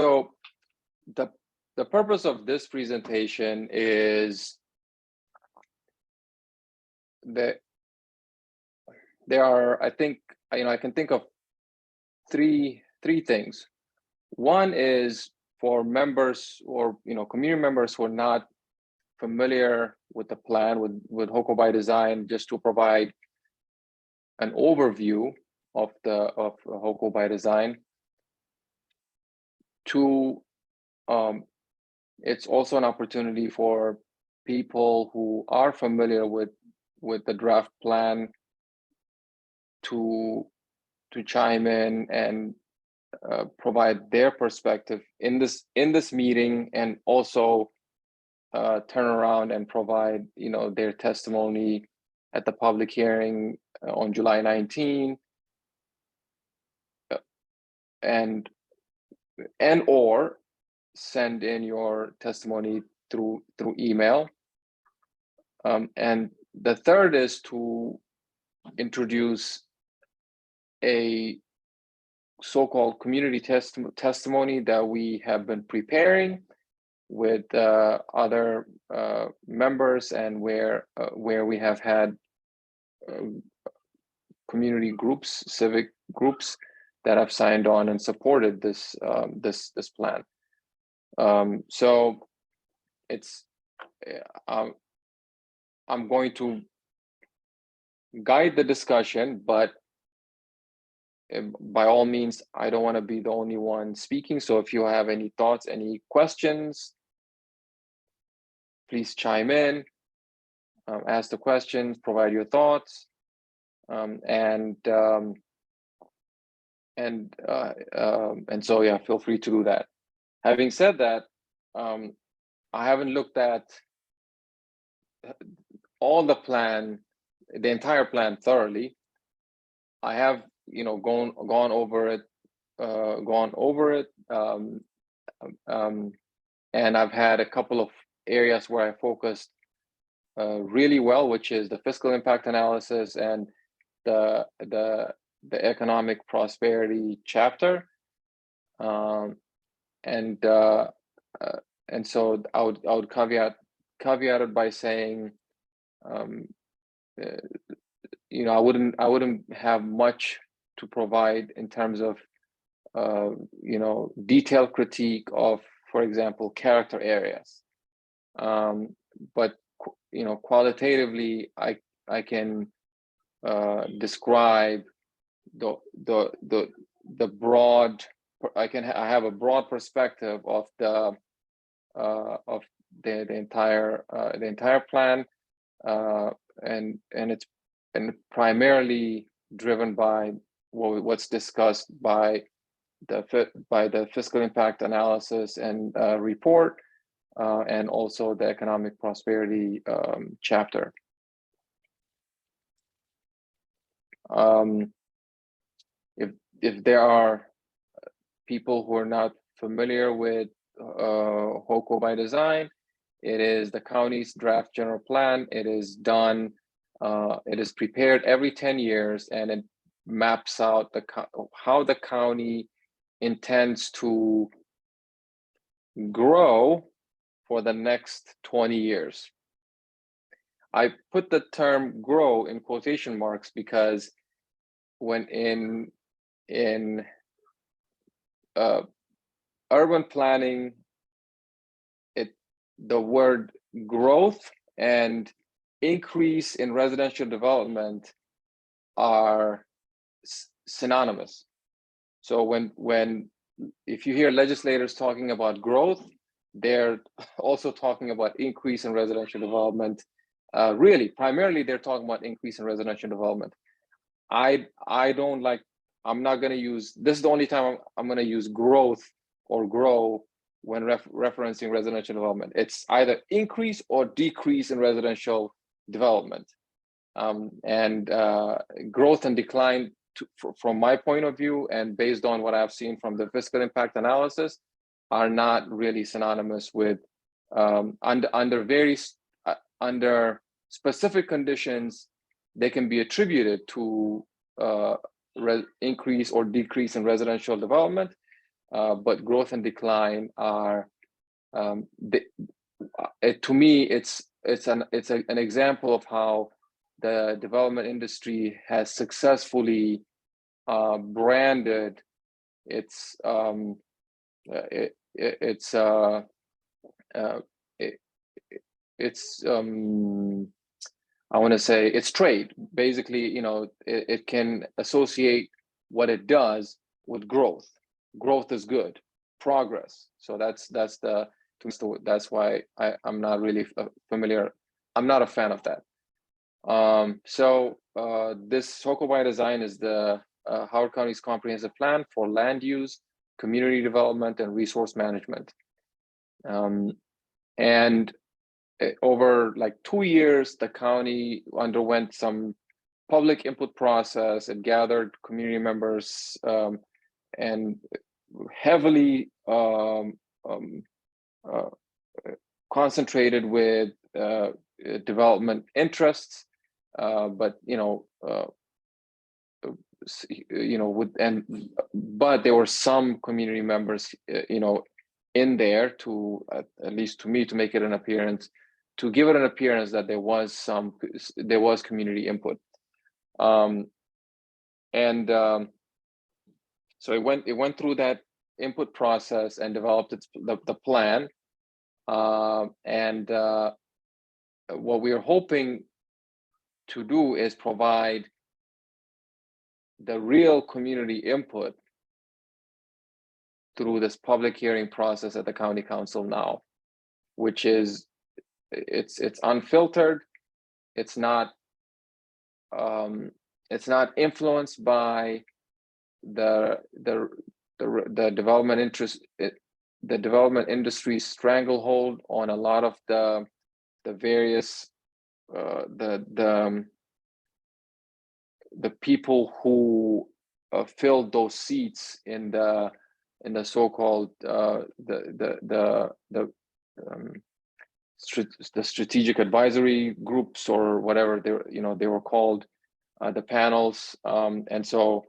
So the purpose of this presentation is that there are, I think, I can think of three things. One is for members or community members who are not familiar with the plan with HoCo by Design, just to provide an overview of HoCo by Design. Two, it's also an opportunity for people who are familiar with the draft plan to chime in and provide their perspective in this meeting, and also turn around and provide their testimony at the public hearing on July 19, and or send in your testimony through email. And the third is to introduce a so-called community testimony that we have been preparing with other members, and where we have had community groups, civic groups that have signed on and supported this plan. So it's I'm going to guide the discussion, but by all means, I don't want to be the only one speaking. So if you have any thoughts, any questions, please chime in, ask the questions, provide your thoughts, and so yeah, feel free to do that. Having said that, I haven't looked at all the plan, the entire plan thoroughly. I have gone over it, and I've had a couple of areas where I focused really well, which is the fiscal impact analysis and the economic prosperity chapter, and so I would caveat it by saying, I wouldn't have much to provide in terms of detailed critique of, for example, character areas, but qualitatively I can describe the broad. I have a broad perspective of the entire plan, and it's primarily driven by what's discussed by the fiscal impact analysis and report, and also the economic prosperity chapter. If there are people who are not familiar with HoCo by Design, it is the county's draft general plan. It is done. It is prepared every 10 years, and it maps out how the county intends to grow for the next 20 years. I put the term "grow" in quotation marks because when in urban planning, the word growth and increase in residential development are synonymous. So if you hear legislators talking about growth, they're also talking about increase in residential development. Primarily they're talking about increase in residential development. I don't like, I'm not going to use, this is the only time I'm going to use growth or grow when referencing residential development. It's either increase or decrease in residential development. And growth and decline, from my point of view, and based on what I've seen from the fiscal impact analysis, are not really synonymous with, under specific conditions, they can be attributed to increase or decrease in residential development. but growth and decline are, to me, it's an example of how the development industry has successfully branded its it's I want to say it's trade. Basically, it can associate what it does with growth. Growth is good, progress. So that's why I'm not really familiar. I'm not a fan of that. This HoCo By Design is the Howard County's comprehensive plan for land use, community development, and resource management. And over like 2 years, the county underwent some public input process. It gathered community members and heavily concentrated with development interests, but but there were some community members, in there to at least to me, to make it an appearance, to give it an appearance that there was community input. So it went through that input process and developed the plan. What we are hoping to do is provide the real community input through this public hearing process at the county council now, which is it's unfiltered. It's not influenced by the development interest, the development industry's stranglehold on a lot of the various the people who filled those seats in the so-called the strategic advisory groups, or whatever they were called, the panels, and so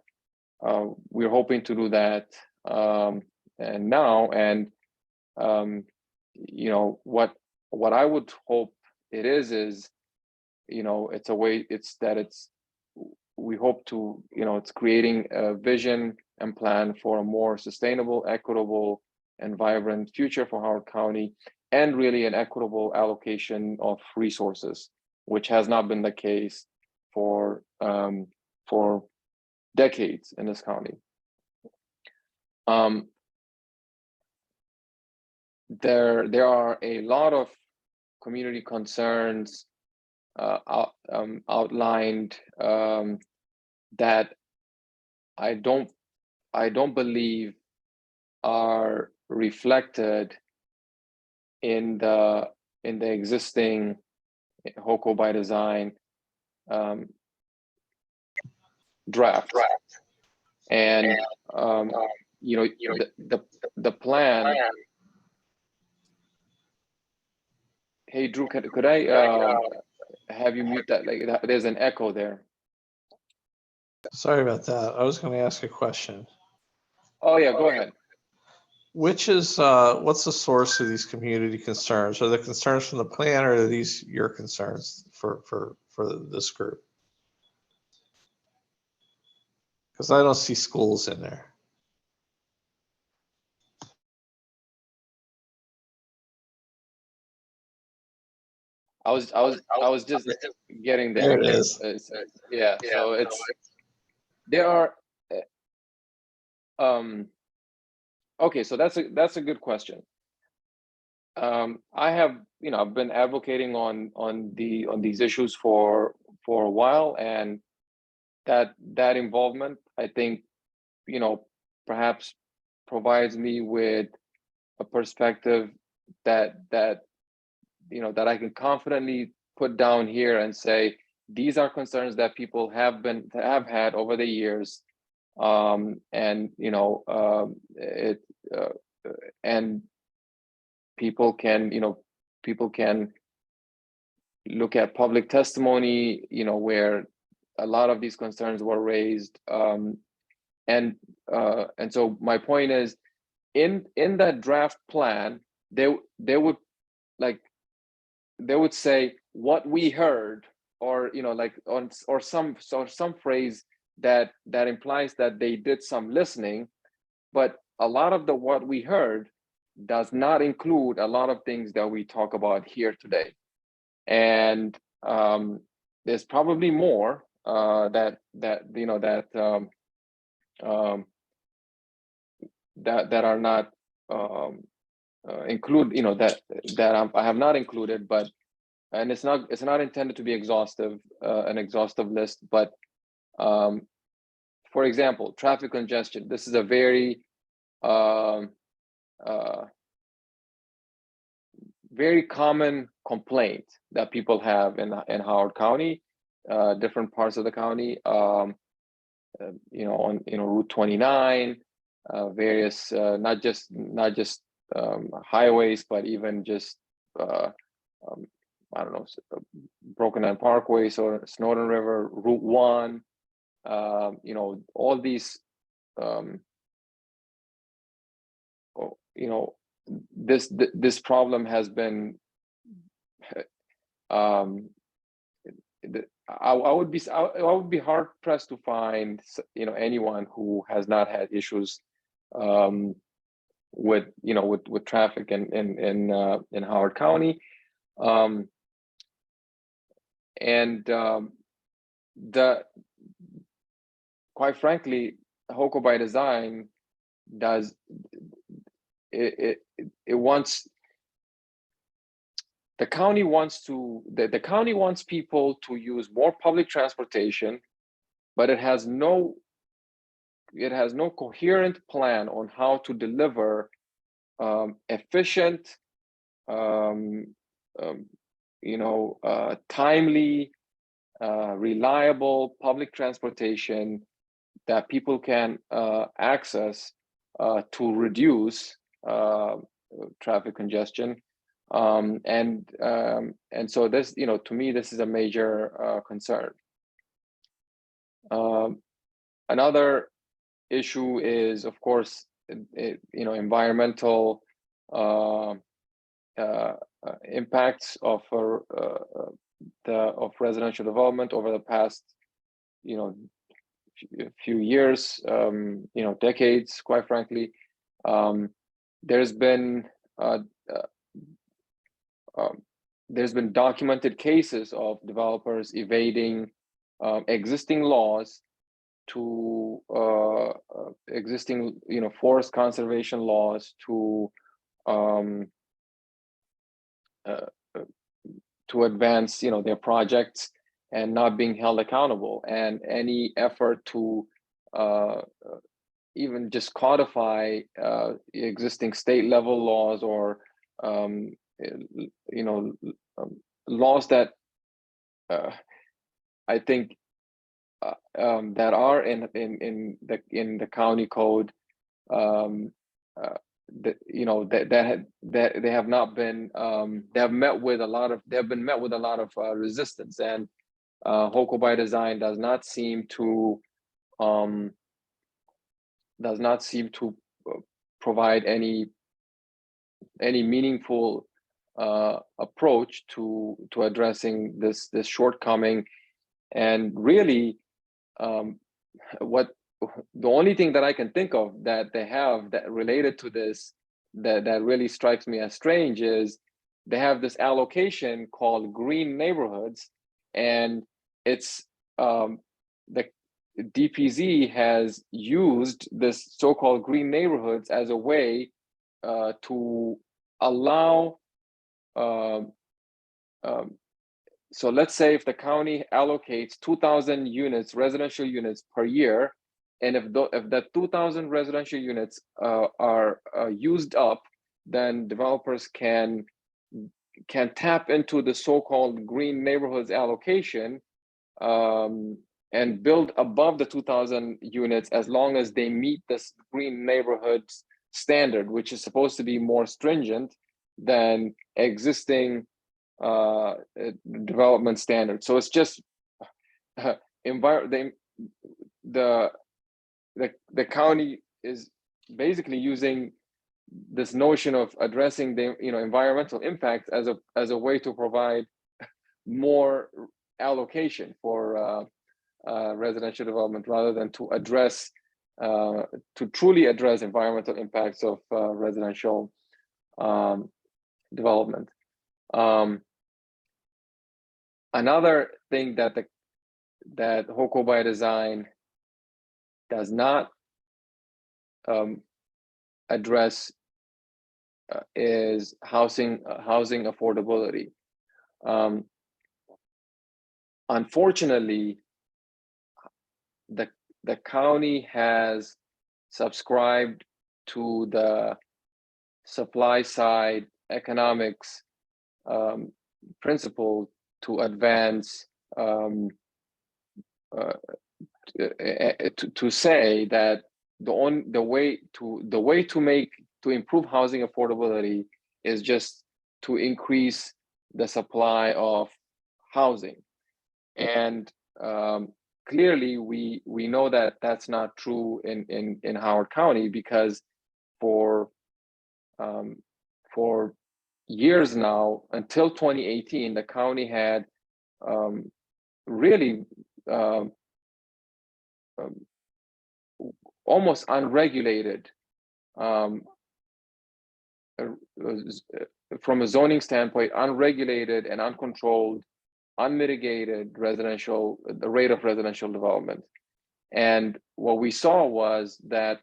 we're hoping to do that and now, and what I would hope it is it's a way, we hope to, it's creating a vision and plan for a more sustainable, equitable, and vibrant future for Howard County, and really an equitable allocation of resources, which has not been the case for decades in this county. There are a lot of community concerns outlined that I don't believe are reflected in the existing HoCo By Design draft. And the plan. Hey Drew, could I have you mute that? Like, there's an echo there. Sorry about that. I was going to ask a question. Oh yeah, go ahead. Which is what's the source of these community concerns? Are the concerns from the plan, or are these your concerns for this group? Because I don't see schools in there. I was just getting there. There it is. Yeah. So there are. Okay, so that's a good question. I have I've been advocating on these issues for a while, and that involvement, I think, perhaps provides me with a perspective that I can confidently put down here and say, these are concerns that people have had over the years, and and people can look at public testimony, where a lot of these concerns were raised, and so my point is, in that draft plan, they would say what we heard, or like or some phrase that implies that they did some listening, but a lot of the what we heard does not include a lot of things that we talk about here today. And there's probably more that are not include that I have not included, but and it's not intended to be exhaustive, an exhaustive list, but for example, traffic congestion. This is a very very common complaint that people have in Howard County, different parts of the county, on Route 29, various not just highways, but even just I don't know, Broken Land Parkway, so Snowden River, Route 1, all these, this problem has been, I would be hard pressed to find, anyone who has not had issues with traffic in Howard County. Quite frankly, HoCo by Design does it wants, the county wants people to use more public transportation, but it has no coherent plan on how to deliver efficient, timely, reliable public transportation that people can access to reduce traffic congestion. And so this, to me, this is a major concern. Another issue is, of course, environmental impacts of residential development over the past, few years, decades, quite frankly. There's been documented cases of developers evading existing laws to existing, forest conservation laws to advance, their projects, and not being held accountable. And any effort to even just codify existing state level laws, or laws that I think that are in the county code, that they have not been, they have been met with a lot of resistance, and HoCo by Design does not seem to provide any meaningful approach to addressing this shortcoming. And really, the only thing that I can think of that they have that related to this that really strikes me as strange is they have this allocation called green neighborhoods, and it's the DPZ has used this so-called green neighborhoods as a way to allow so let's say if the county allocates 2,000 units, residential units per year, and if that 2,000 residential units are used up, then developers can tap into the so-called green neighborhoods allocation and build above the 2,000 units, as long as they meet this green neighborhoods standard, which is supposed to be more stringent than existing development standards. So it's just the county is basically using this notion of addressing the environmental impacts as a way to provide more allocation for residential development, rather than to address to truly address environmental impacts of residential development. Another thing that HoCo by Design does not address is housing affordability. Unfortunately, the county has subscribed to the supply side economics principle to advance to say that the way to improve housing affordability is just to increase the supply of housing, and clearly we know that that's not true in Howard County, because for years now, until 2018, the county had really almost unregulated, from a zoning standpoint, unregulated and uncontrolled, unmitigated the rate of residential development. And what we saw was that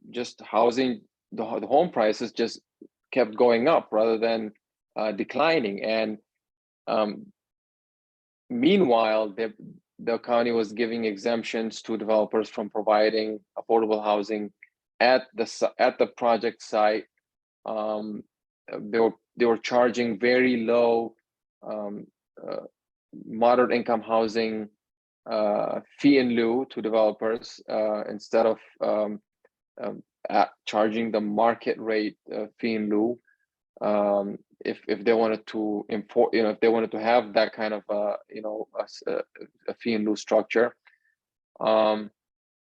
just housing, the home prices just kept going up rather than declining. And meanwhile, the county was giving exemptions to developers from providing affordable housing at the project site. They were charging very low moderate income housing fee in lieu to developers instead of charging the market rate fee in lieu. If they wanted to if they wanted to have that kind of a fee in lieu structure,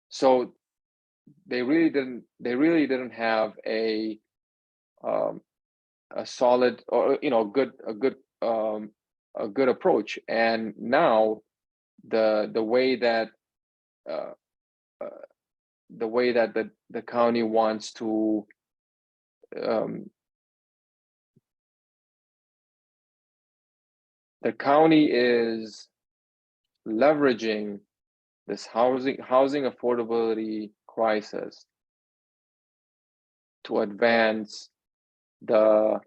so they really didn't have a solid, or a good approach. And now the way that the county wants to the county is leveraging this housing affordability crisis to advance the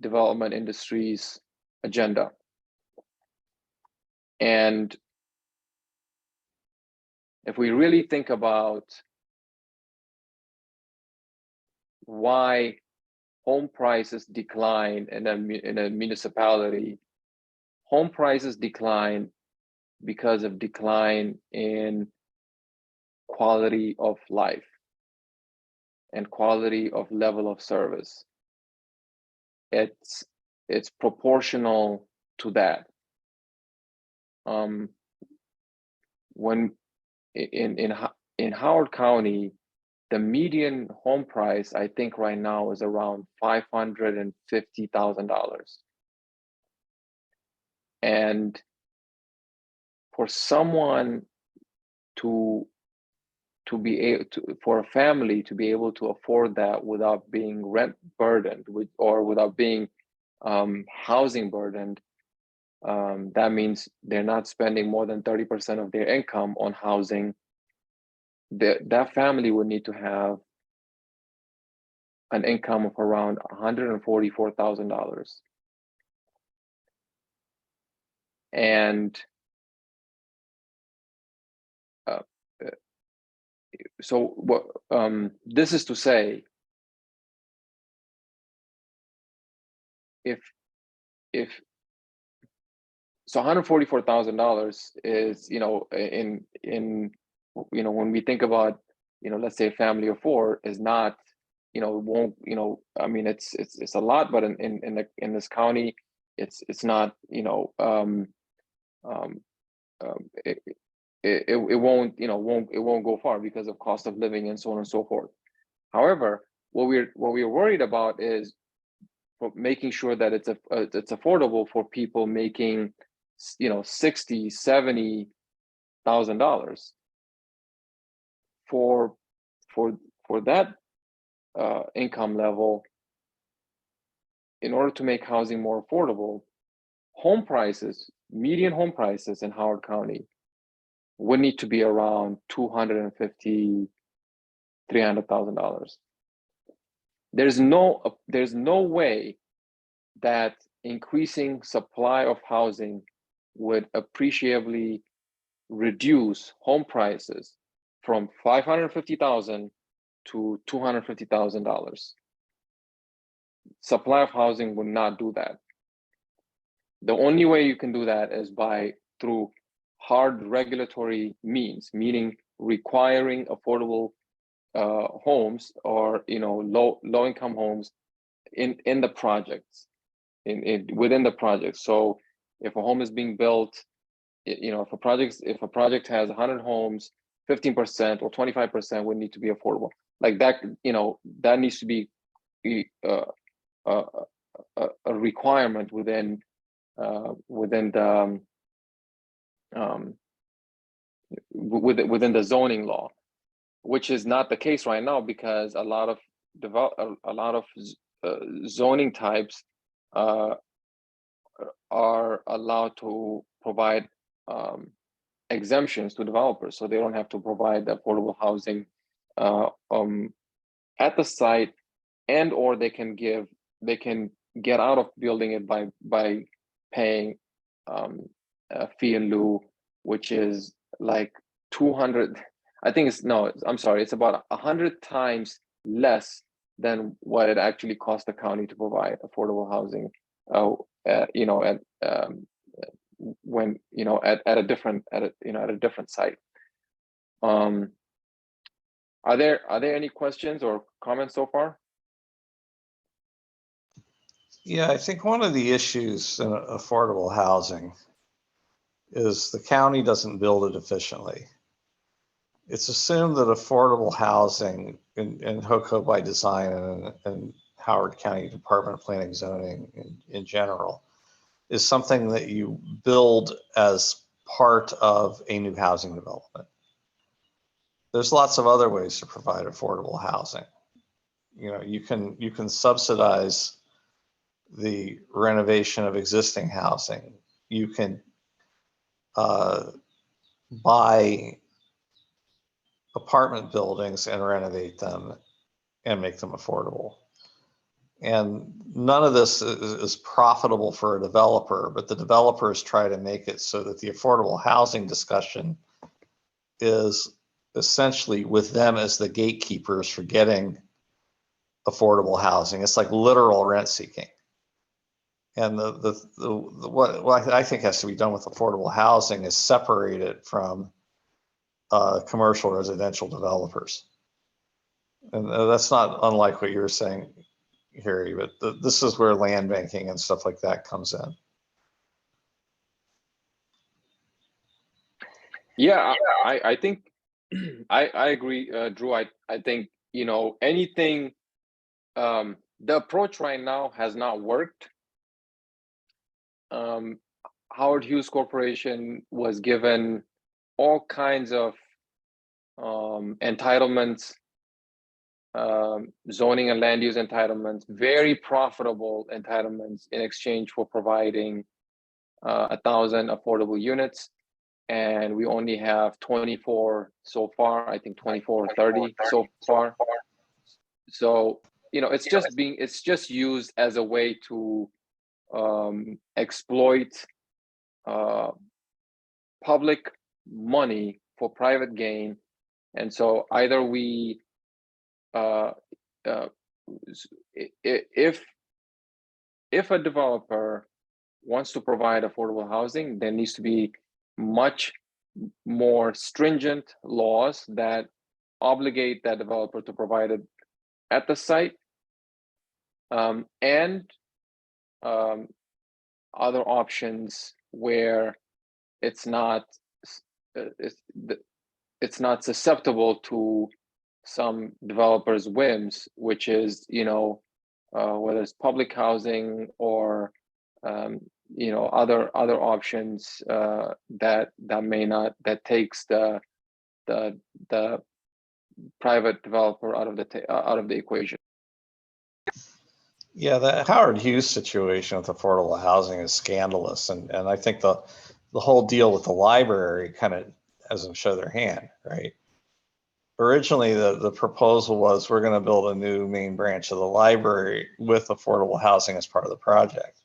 development industry's agenda. And if we really think about why home prices decline in a municipality, home prices decline because of decline in quality of life and quality of level of service. It's proportional to that. When in Howard County, the median home price, I think right now, is around $550,000. And for someone for a family to be able to afford that without being rent burdened or without being housing burdened, that means they're not spending more than 30% of their income on housing. That family would need to have an income of around $144,000. And so what this is to say, if so $144,000 is, when we think about, let's say a family of four, is not, won't, I mean, it's a lot, but in this county, it's not, it won't, you know, it won't go far because of cost of living and so on and so forth. However, what we're worried about is making sure that it's affordable for people making, you know, $60,000-$70,000. For that income level, in order to make housing more affordable, home prices, median home prices in Howard County would need to be around $250,000-$300,000. There's no way that increasing supply of housing would appreciably reduce home prices from $550,000 to $250,000. Supply of housing would not do that. The only way you can do that is through hard regulatory means, meaning requiring affordable homes, or, you know, low income homes in the projects, within the project. So if a home is being built, you know, if a project has 100 homes, 15% or 25% would need to be affordable. Like that, you know, that needs to be a requirement within the within the zoning law, which is not the case right now, because a lot of zoning types are allowed to provide exemptions to developers, so they don't have to provide affordable housing at the site, and or they can get out of building it by paying a fee in lieu, which is like 200. I think it's it's about 100 times less than what it actually costs the county to provide affordable housing. You know, at when, you know, at a different site. Are there any questions or comments so far? Yeah, I think one of the issues in affordable housing is the county doesn't build it efficiently. It's assumed that affordable housing in HoCo by Design and Howard County Department of Planning and Zoning in general is something that you build as part of a new housing development. There's lots of other ways to provide affordable housing. You know, you can subsidize the renovation of existing housing. You can buy apartment buildings and renovate them and make them affordable. And none of this is profitable for a developer, but the developers try to make it so that the affordable housing discussion is essentially with them as the gatekeepers for getting affordable housing. It's like literal rent seeking. And what I think has to be done with affordable housing is separate it from commercial residential developers. And that's not unlike what you were saying, Harry, but this is where land banking and stuff like that comes in. Yeah, I think I agree, Drew. I think, you know, anything, the approach right now has not worked. Howard Hughes Corporation was given all kinds of entitlements, zoning and land use entitlements, very profitable entitlements, in exchange for providing 1,000 affordable units. And we only have 24 so far. I think 24 or 30 so far. So, you know, it's just used as a way to exploit public money for private gain. And so either we if a developer wants to provide affordable housing, there needs to be much more stringent laws that obligate that developer to provide it at the site, and other options where it's not it's not susceptible to some developers' whims, which is, whether it's public housing or other options that takes the private developer out of the equation. Yeah, the Howard Hughes situation with affordable housing is scandalous, and I think the whole deal with the library kind of has them show their hand, right? Originally, the proposal was we're going to build a new main branch of the library with affordable housing as part of the project,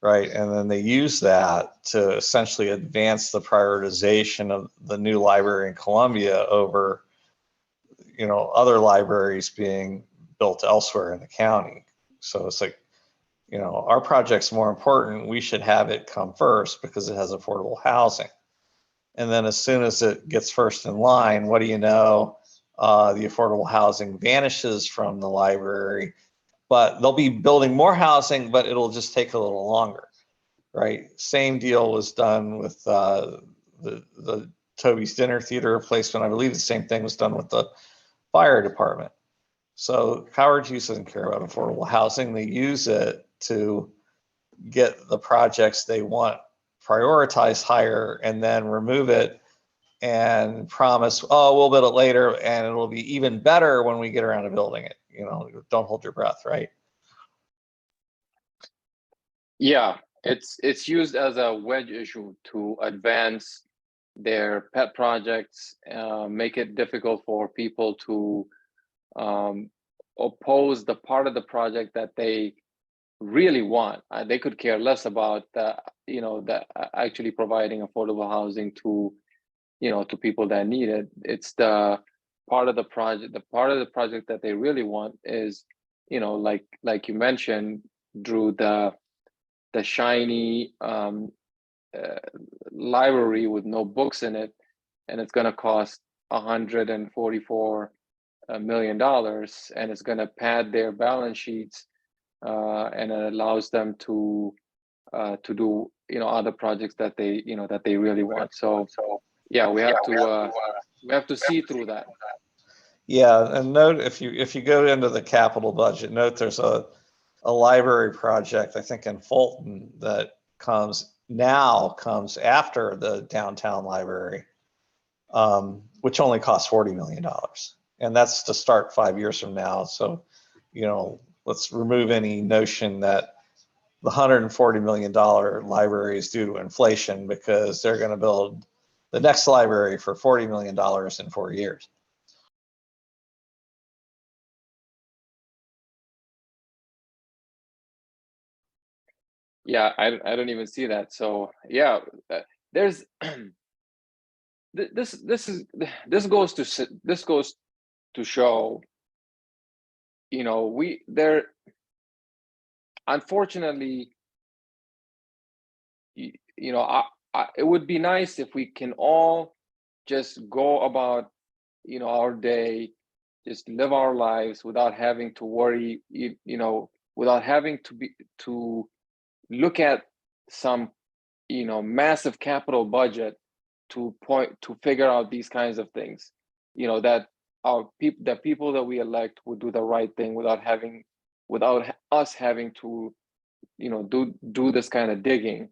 right? And then they used that to essentially advance the prioritization of the new library in Columbia over, other libraries being built elsewhere in the county. So it's like, our project's more important. We should have it come first because it has affordable housing. And then as soon as it gets first in line, what do you know? The affordable housing vanishes from the library, but they'll be building more housing, but it'll just take a little longer, right? Same deal was done with the Toby's Dinner Theater replacement. I believe the same thing was done with the fire department. So Howard Hughes doesn't care about affordable housing. They use it to get the projects they want prioritized higher and then remove it and promise, oh, we'll build it later and it'll be even better when we get around to building it. Don't hold your breath, right? Yeah, it's used as a wedge issue to advance their pet projects, make it difficult for people to oppose the part of the project that they really want. They could care less about actually providing affordable housing to people that need it. It's the part of the project that they really want is, like you mentioned, Drew, the shiny library with no books in it, and it's going to cost $144 million, and it's going to pad their balance sheets, and it allows them to do other projects that they really want. So yeah, we have to see through that. Yeah, and note if you go into the capital budget, note there's a library project, I think in Fulton, that comes after the downtown library, which only costs $40 million. And that's to start 5 years from now. So, let's remove any notion that the $140 million library is due to inflation, because they're going to build the next library for $40 million in 4 years. Yeah, I don't even see that. So yeah, there's this goes to show, unfortunately, it would be nice if we can all just go about our day, just live our lives without having to worry, without having to look at some massive capital budget to figure out these kinds of things, that the people that we elect would do the right thing without us having to do this kind of digging.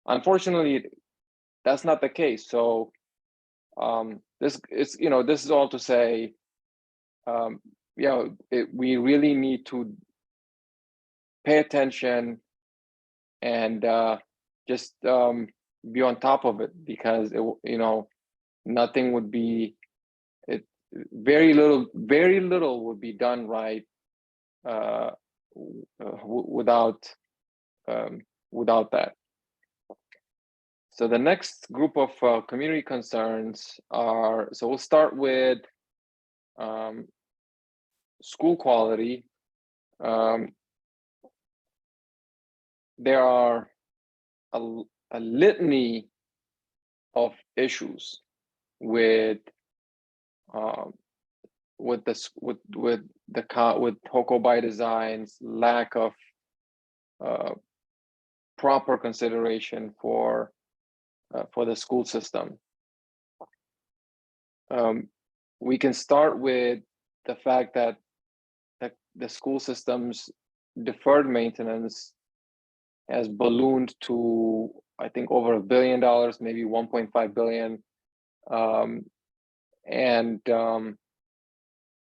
Unfortunately, that's not the case. So this is all to say, we really need to pay attention and just be on top of it, because nothing would be very little would be done right without that. So the next group of community concerns are, so we'll start with school quality. There are a litany of issues with HoCo By Design's lack of proper consideration for the school system. we can start with the fact that the school system's deferred maintenance has ballooned to, I think, over $1 billion, maybe 1.5 billion.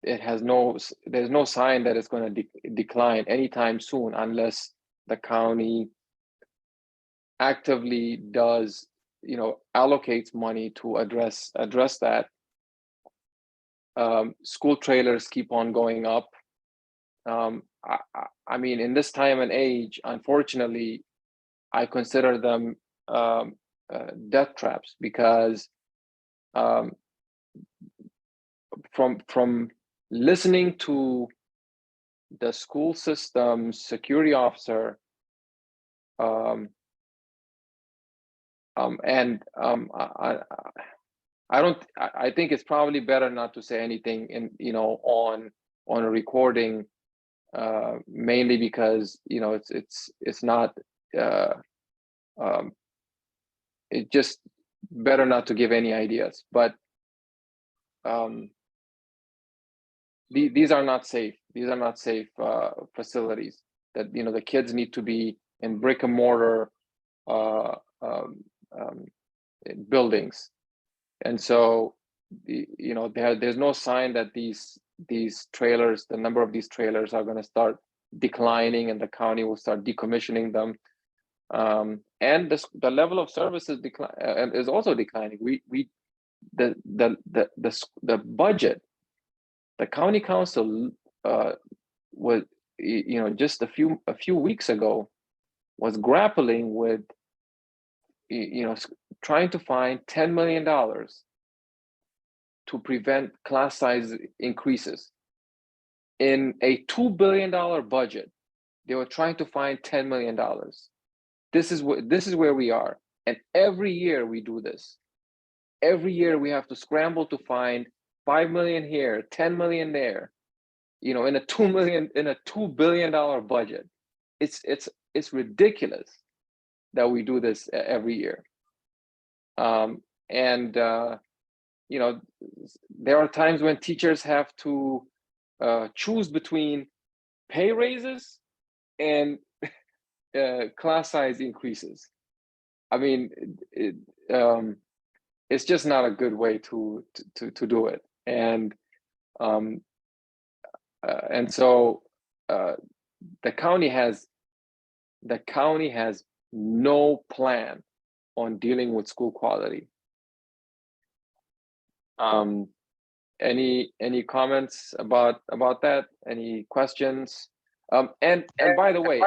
There's no sign that it's going to decline anytime soon unless the county actively does, allocates money to address that. School trailers keep on going up. I mean, in this time and age, unfortunately, I consider them death traps, because from listening to the school system security officer, I think it's probably better not to say anything on a recording, mainly because it's not it just better not to give any ideas, but these are not safe. These are not safe facilities. That the kids need to be in brick and mortar buildings, and so there's no sign that these trailers, the number of these trailers, are going to start declining, and the county will start decommissioning them. And the level of service is also declining. The budget, the county council was just a few weeks ago was grappling with trying to find $10 million to prevent class size increases. In a $2 billion budget, they were trying to find $10 million. This is where we are, and every year we do this. Every year we have to scramble to find 5 million here, 10 million there, in a $2 billion budget. It's ridiculous that we do this every year. There are times when teachers have to choose between pay raises and class size increases. I mean, it's just not a good way to do it, and so the county has no plan on dealing with school quality. Any comments about that? Any questions? And by the way,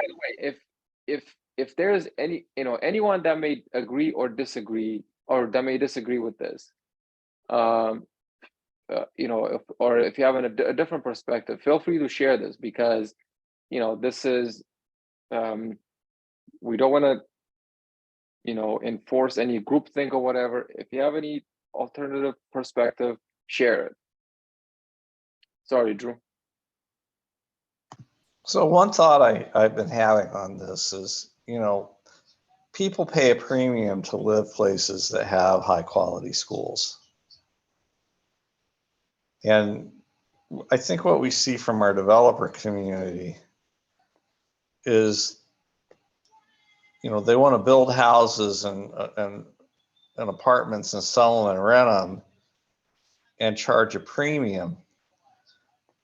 if there's anyone that may agree or disagree, or that may disagree with this, or if you have a different perspective, feel free to share this, because this is we don't want to enforce any groupthink or whatever. If you have any alternative perspective, share it. Sorry, Drew. So one thought I've been having on this is, people pay a premium to live places that have high quality schools. And I think what we see from our developer community is, they want to build houses and apartments and sell them and rent them and charge a premium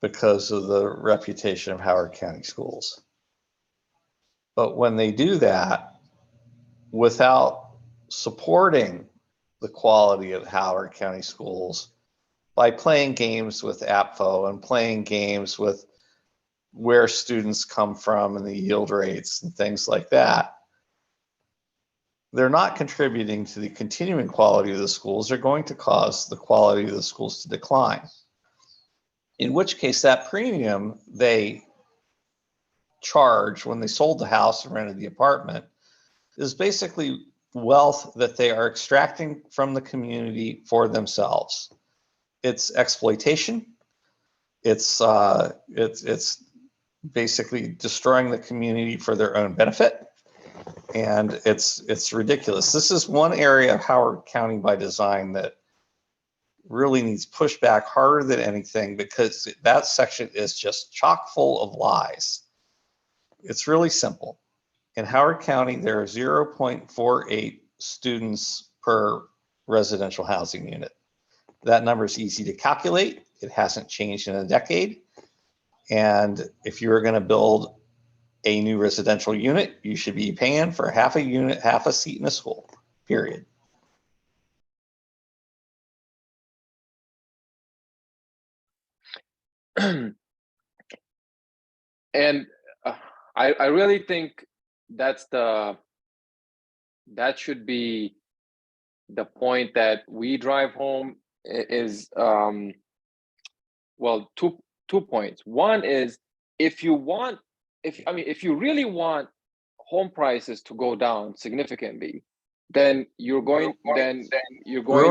because of the reputation of Howard County schools. But when they do that without supporting the quality of Howard County schools by playing games with APFO and playing games with where students come from and the yield rates and things like that, they're not contributing to the continuing quality of the schools. They're going to cause the quality of the schools to decline. In which case, that premium they charge when they sold the house and rented the apartment is basically wealth that they are extracting from the community for themselves. It's exploitation. It's basically destroying the community for their own benefit. And it's ridiculous. This is one area of Howard County by Design that really needs pushback harder than anything, because that section is just chock full of lies. It's really simple. In Howard County, there are 0.48 students per residential housing unit. That number is easy to calculate. It hasn't changed in a decade. And if you're going to build a new residential unit, you should be paying for half a unit, half a seat in a school, period. And I really think that should be the point that we drive home is, well, two points. One is, if you really want home prices to go down significantly, then you're going Ruin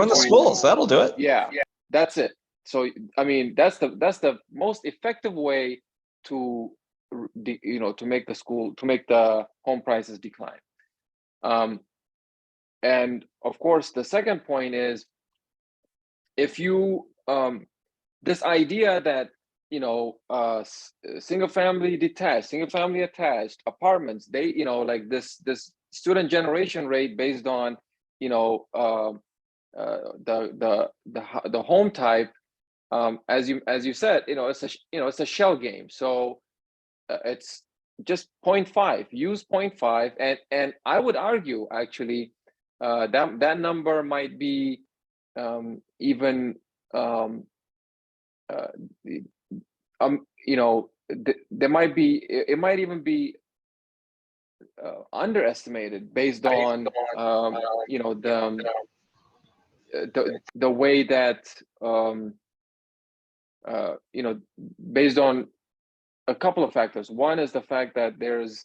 the schools. That'll do it. Yeah, that's it. So I mean, that's the most effective way to to make the home prices decline. And of course, the second point is, if you this idea that single family detached, single family attached apartments, they like this student generation rate based on the home type, as you said, it's a shell game. So it's just 0.5, use 0.5, and I would argue actually that number might be even there might be, it might even be underestimated based on the way that based on a couple of factors. One is the fact that there's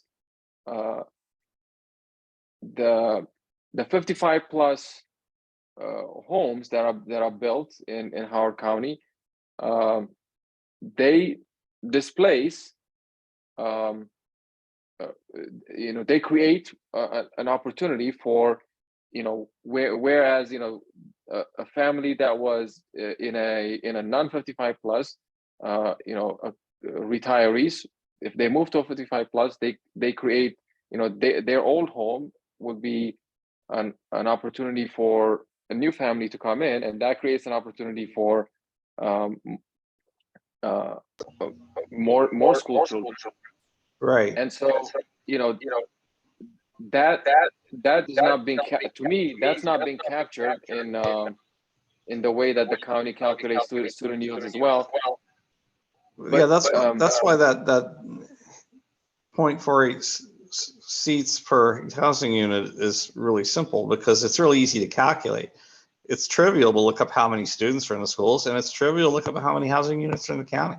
the 55 plus homes that are built in Howard County. They displace, they create an opportunity for, whereas a family that was in a non 55 plus, retirees, if they move to a 55 plus, they create, their old home would be an opportunity for a new family to come in, and that creates an opportunity for more school children. Right. And so that is not being to me, that's not being captured in the way that the county calculates student yields as well. But, yeah, that's why that 0.48 seats per housing unit is really simple, because it's really easy to calculate. It's trivial to look up how many students are in the schools, and it's trivial to look up how many housing units are in the county.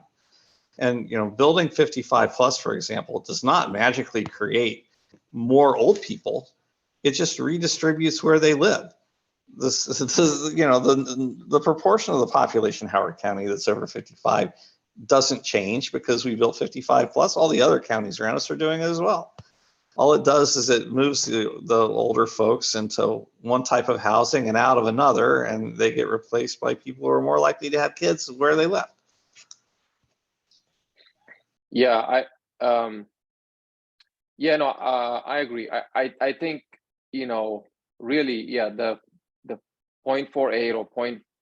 And building 55 plus, for example, does not magically create more old people. It just redistributes where they live. The proportion of the population in Howard County that's over 55 doesn't change because we built 55 plus. All the other counties around us are doing it as well. All it does is it moves the older folks into one type of housing and out of another, and they get replaced by people who are more likely to have kids where they left. Yeah, I agree. I think, really, yeah, the 0.48 or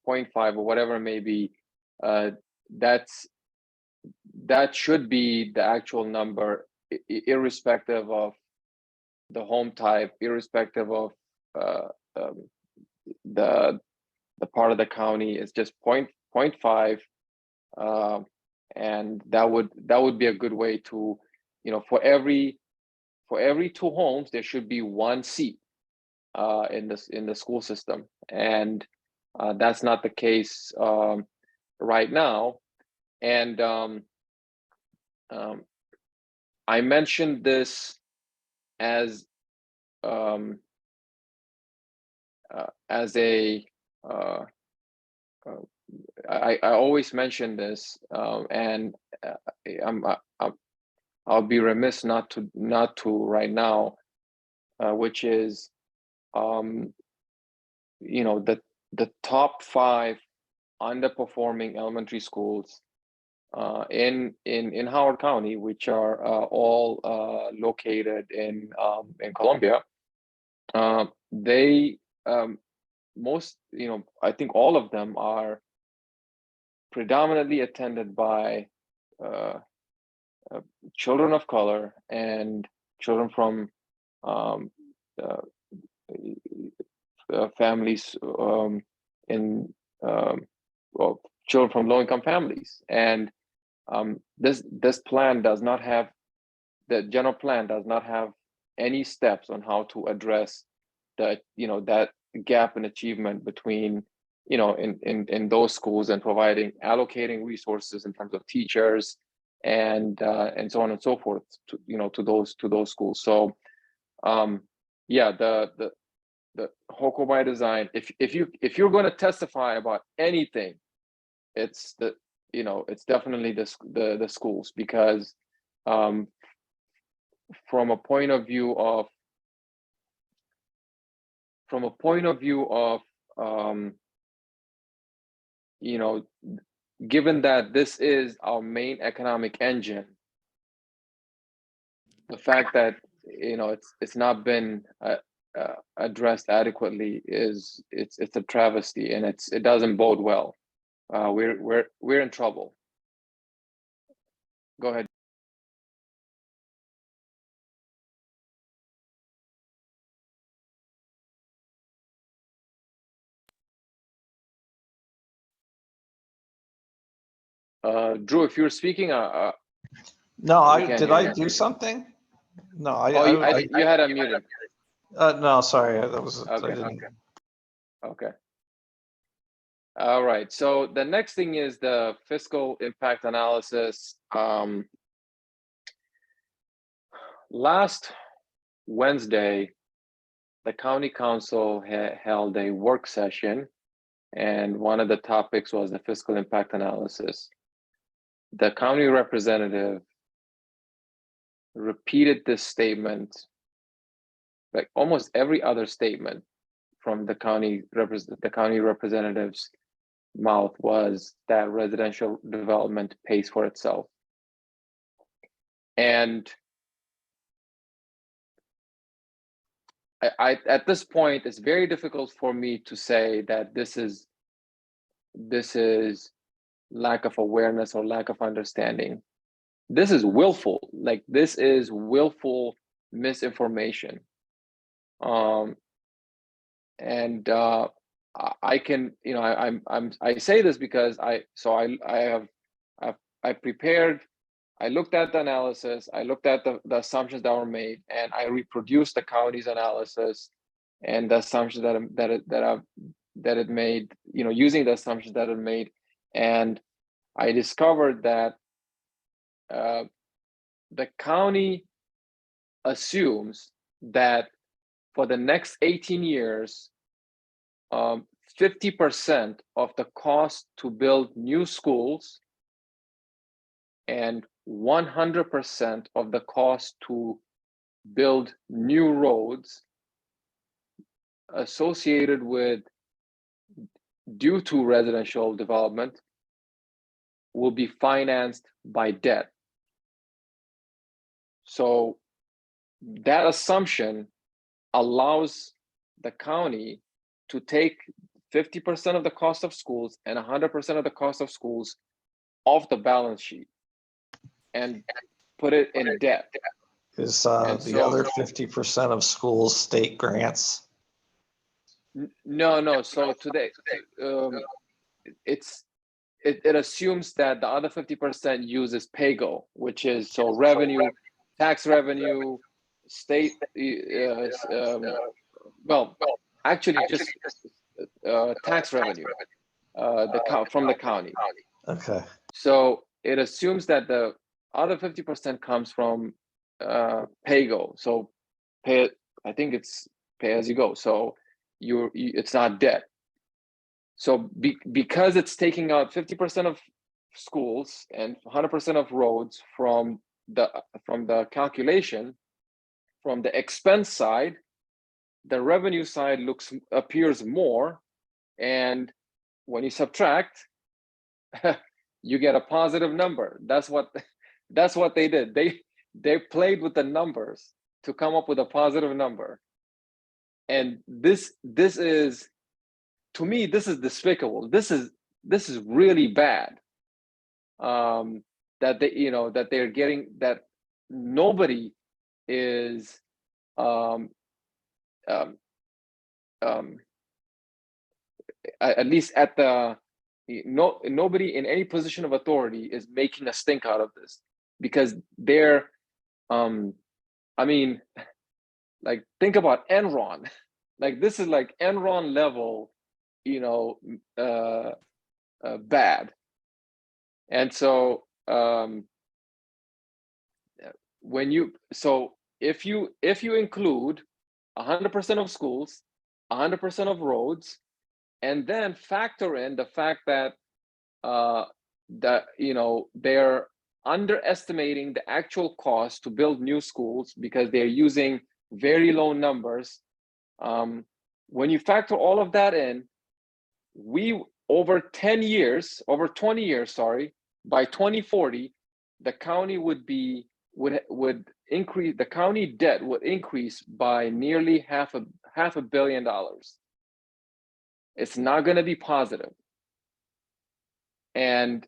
0.5 or whatever it may be, that should be the actual number, irrespective of the home type, irrespective of the part of the county. Is just 0.5, and that would be a good way to, for every 2 homes there should be 1 seat in the school system, and that's not the case right now. And I mentioned this as a I always mention this, and I'll be remiss not to right now, which is the top 5 underperforming elementary schools in Howard County, which are all located in Columbia. They most, I think all of them are predominantly attended by children of color and children from families in well, children from low-income families. And this plan does not have, the general plan does not have any steps on how to address that gap in achievement between in those schools, and allocating resources in terms of teachers and so on and so forth to those schools. So yeah, the HoCo by Design, if you're going to testify about anything, it's it's definitely the schools, because from a point of view of given that this is our main economic engine, the fact that it's not been addressed adequately it's a travesty, and it doesn't bode well. We're in trouble. Go ahead. Drew, if you're speaking, No, can't did hear I you. do something? No, You had unmuted. no, sorry, that was I Okay. didn't. Okay. All right. So the next thing is the fiscal impact analysis. Last Wednesday, the county council held a work session, and one of the topics was the fiscal impact analysis. The county representative repeated this statement, like almost every other statement from the county representative's mouth was that residential development pays for itself. And I at this point, it's very difficult for me to say that this is lack of awareness or lack of understanding. This is willful, like this is willful misinformation. And I can, I say this because I prepared, I looked at the analysis, I looked at the assumptions that were made, and I reproduced the county's analysis and the assumptions that it made, using the assumptions that it made. And I discovered that the county assumes that for the next 18 years, 50% of the cost to build new schools and 100% of the cost to build new roads associated with due to residential development will be financed by debt. So that assumption allows the county to take 50% of the cost of schools and 100% of the cost of schools off the balance sheet and put it in debt. Is the other 50% of schools state grants? No. So today, it assumes that the other 50% uses PAYGO, which is revenue, tax revenue, state. Well, actually, just tax revenue, from the county. Okay. So it assumes that the other 50% comes from PAYGO. So I think it's pay as you go. So it's not debt. So because it's taking out 50% of schools and 100% of roads from the calculation, from the expense side, the revenue side appears more, and when you subtract, you get a positive number. That's what they did. They played with the numbers to come up with a positive number. And this is, to me, this is despicable. This is really bad. That that they're getting, that nobody is at least at the nobody in any position of authority is making a stink out of this, because they're I mean, like, think about Enron. Like, this is like Enron level, bad. And so if you include 100% of schools, 100% of roads, and then factor in the fact that they're underestimating the actual cost to build new schools because they're using very low numbers. When you factor all of that in, over 20 years, by 2040, the county would increase, the county debt would increase by nearly half a billion dollars. It's not going to be positive. And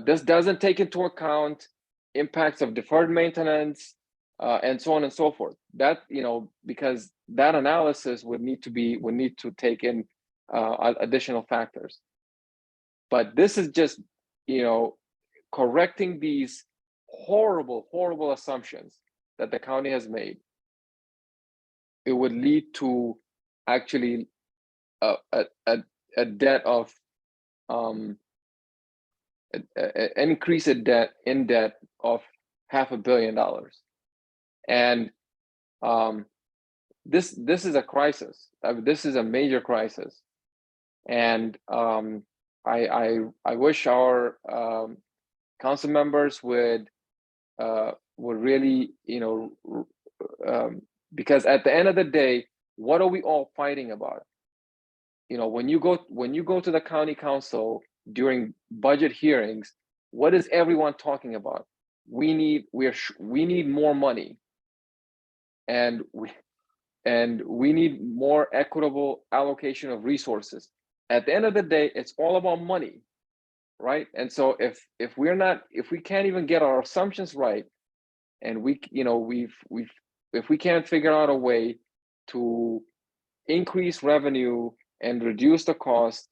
this doesn't take into account impacts of deferred maintenance and so on and so forth. That, because that analysis would need to take in additional factors. But this is just, correcting these horrible assumptions that the county has made. It would lead to actually a debt of an increase in debt of $500 million. And this is a crisis. This is a major crisis. And I wish our council members would really, because at the end of the day, what are we all fighting about? When you go to the county council during budget hearings, what is everyone talking about? We need more money, and we need more equitable allocation of resources. At the end of the day, it's all about money, right? And so if we can't even get our assumptions right, and if we can't figure out a way to increase revenue and reduce the cost,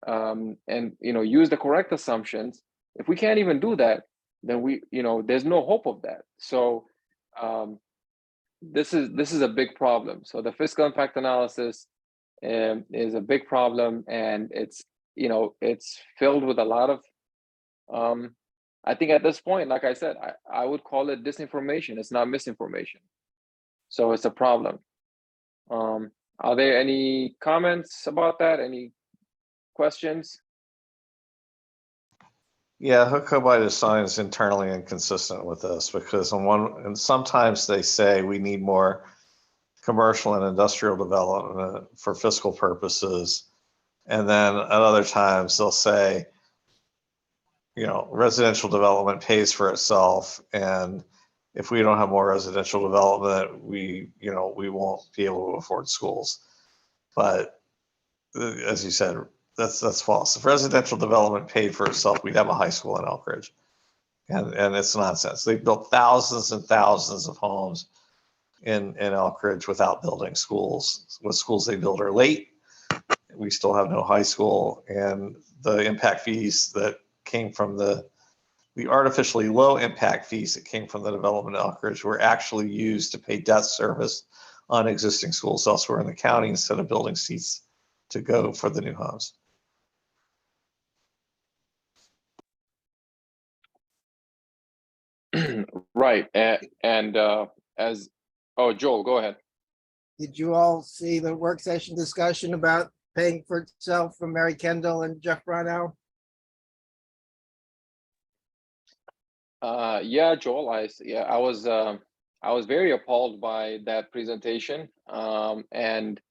and use the correct assumptions, if we can't even do that, then there's no hope of that. So this is a big problem. So the fiscal impact analysis is a big problem, and it's filled with a lot of I think at this point, like I said, I would call it disinformation. It's not misinformation. So it's a problem. Are there any comments about that? Any questions? Yeah, HoCo By Design is internally inconsistent with this, because and sometimes they say we need more commercial and industrial development for fiscal purposes, and then at other times they'll say, residential development pays for itself, and if we don't have more residential development, we won't be able to afford schools. But as you said, that's false. If residential development paid for itself, we'd have a high school in Elk Ridge, and it's nonsense. They built thousands and thousands of homes in Elk Ridge without building schools. What schools they build are late. We still have no high school, and the impact fees that came from the artificially low impact fees that came from the development of Elk Ridge were actually used to pay debt service on existing schools elsewhere in the county instead of building seats to go for the new homes. Right. And Joel, go ahead. Did you all see the work session discussion about paying for itself from Mary Kendall and Jeff Brownell? Yeah, Joel, I was very appalled by that presentation. And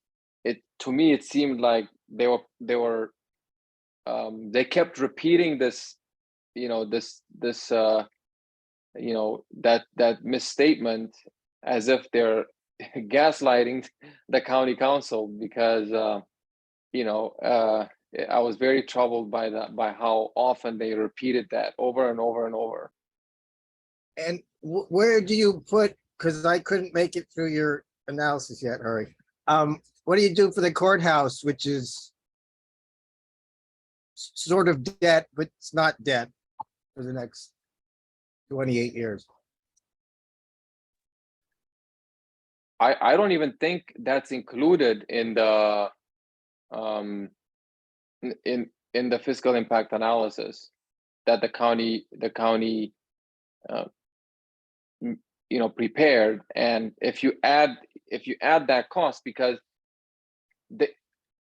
to me, it seemed like they were they kept repeating this, that misstatement as if they're gaslighting the county council, because I was very troubled by that, by how often they repeated that over and over and over. And where do you put, because I couldn't make it through your analysis yet, Hurry. What do you do for the courthouse, which is sort of debt, but it's not debt for the next 28 years? I don't even think that's included in the in the fiscal impact analysis that the county prepared. And if you add that cost, because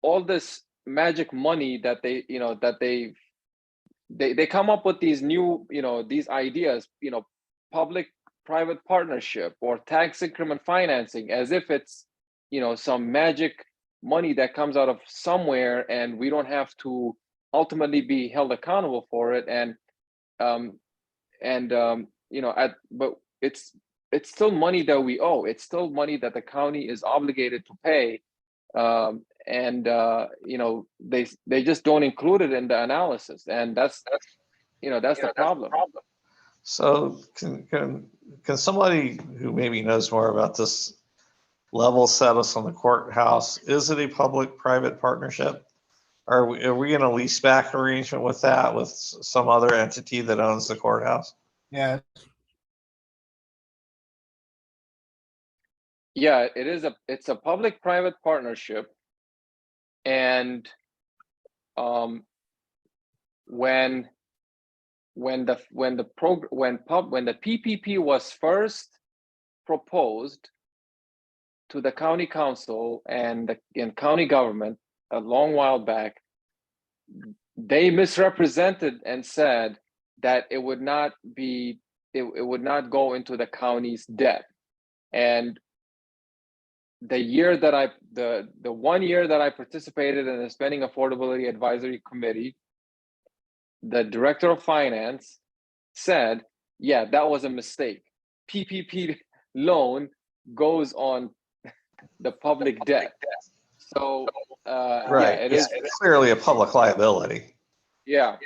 all this magic money that they come up with these new, these ideas, public private partnership or tax increment financing, as if it's some magic money that comes out of somewhere and we don't have to ultimately be held accountable for it. But it's still money that we owe. It's still money that the county is obligated to pay. They just don't include it in the analysis, and that's the problem. So can somebody who maybe knows more about this level set us on the courthouse? Is it a public-private partnership? Are we in a lease back arrangement with that, with some other entity that owns the courthouse? Yeah. Yeah, it's a public-private partnership. And when the PPP was first proposed to the county council and county government a long while back, they misrepresented and said that it would not go into the county's debt. And the 1 year that I participated in the Spending Affordability Advisory Committee, the director of finance said, yeah, that was a mistake. PPP loan goes on the public debt. So right, yeah, it's clearly a public liability. Yeah.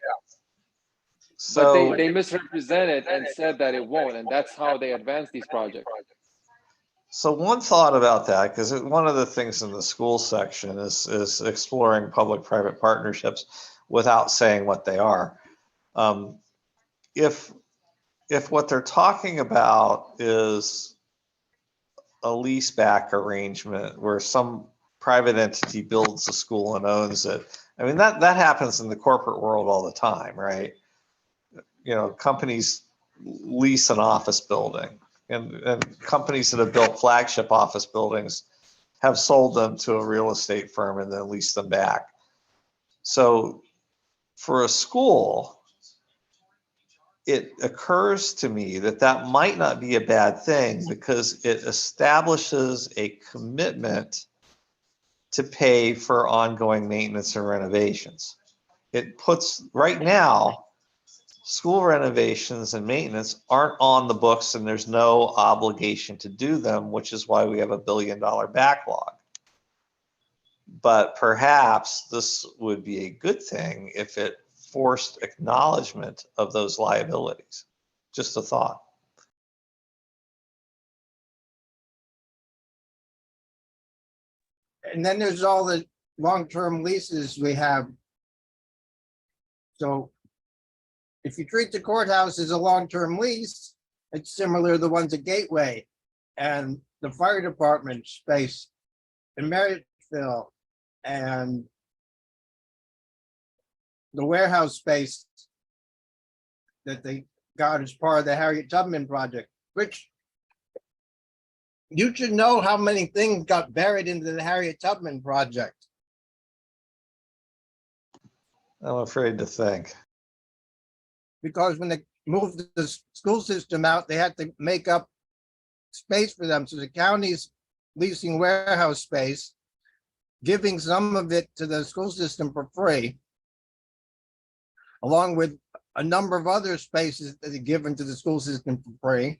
So but they misrepresented and said that it won't, and that's how they advance these projects. So one thought about that, because one of the things in the school section is exploring public-private partnerships without saying what they are. If what they're talking about is a lease back arrangement where some private entity builds a school and owns it, I mean, that happens in the corporate world all the time, right? Companies lease an office building. And companies that have built flagship office buildings have sold them to a real estate firm and then leased them back. So for a school, it occurs to me that might not be a bad thing, because it establishes a commitment to pay for ongoing maintenance and renovations. It puts, right now, school renovations and maintenance aren't on the books, and there's no obligation to do them, which is why we have a $1 billion backlog. But perhaps this would be a good thing if it forced acknowledgement of those liabilities. Just a thought. And then there's all the long-term leases we have. So if you treat the courthouse as a long-term lease, it's similar to the ones at Gateway and the fire department space in Marysville and the warehouse space that they got as part of the Harriet Tubman project, which you should know how many things got buried into the Harriet Tubman project. I'm afraid to think. Because when they moved the school system out, they had to make up space for them. So the county's leasing warehouse space, giving some of it to the school system for free. along with a number of other spaces that are given to the school system for free,